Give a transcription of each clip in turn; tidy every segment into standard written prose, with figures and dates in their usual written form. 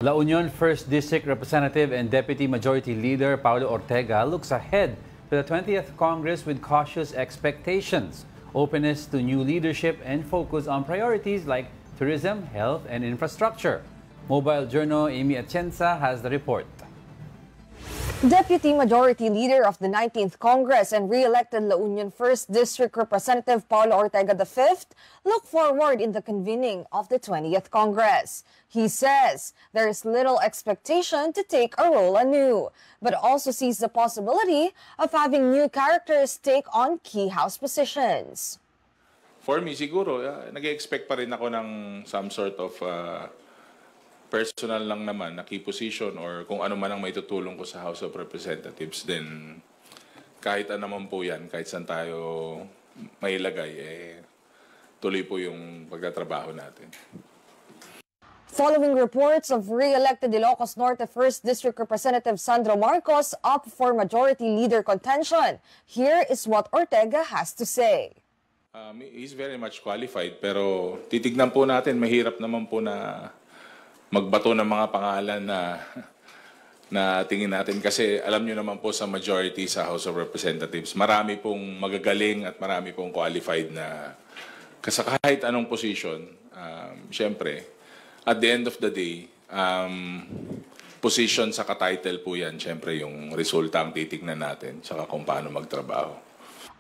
La Union 1st District Representative and Deputy Majority Leader Paulo Ortega looks ahead to the 20th Congress with cautious expectations, openness to new leadership, and focus on priorities like tourism, health, and infrastructure. Mobile Journal Amy Atienza has the report. Deputy Majority Leader of the 19th Congress and re-elected La Union 1st District Representative Paulo Ortega V look forward in the convening of the 20th Congress. He says there is little expectation to take a role anew, but also sees the possibility of having new characters take on key House positions. For me, siguro, nag-expect pa rin ako ng some sort of personal lang naman na key position or kung ano man ang maitutulong ko sa House of Representatives, then kahit ano naman po yan, kahit saan tayo mailagay, tuloy po yung pagtatrabaho natin. Following reports of re-elected Ilocos Norte 1st District Representative Sandro Marcos up for Majority Leader contention, here is what Ortega has to say. He's very much qualified, pero titignan po natin, mahirap naman po na magbato ng mga pangalan na tingin natin. Kasi alam nyo naman po sa majority sa House of Representatives, marami pong magagaling at marami pong qualified na kasi kahit anong position. Siyempre, at the end of the day, position sa ka-title po yan, siyempre yung resulta ang titignan natin saka kung paano magtrabaho.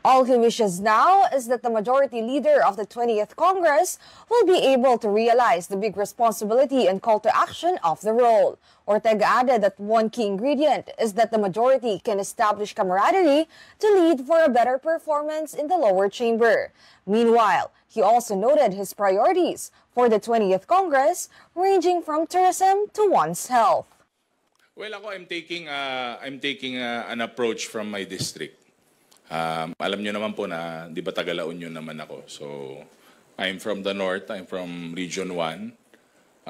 All he wishes now is that the Majority Leader of the 20th Congress will be able to realize the big responsibility and call to action of the role. Ortega added that one key ingredient is that the majority can establish camaraderie to lead for a better performance in the lower chamber. Meanwhile, he also noted his priorities for the 20th Congress, ranging from tourism to one's health. Well, ako, I'm taking an approach from my district. Alam nyo naman po na, di ba taga-La Union naman ako. So, I'm from the North, I'm from Region 1.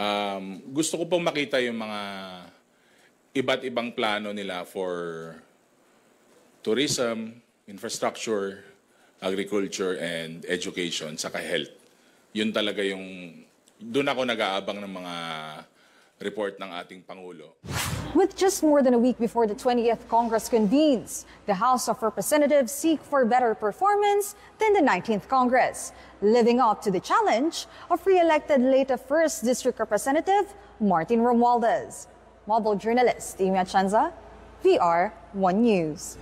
Gusto ko pong makita yung mga iba't ibang plano nila for tourism, infrastructure, agriculture, and education, saka health. Yun talaga yung, doon ako nag-aabang ng mga report ng ating Pangulo. With just more than a week before the 20th Congress convenes, the House of Representatives seek for better performance than the 19th Congress, living up to the challenge of re-elected late 1st District Representative Martin Romualdez. Mobile journalist Amy Atienza, VR1 News.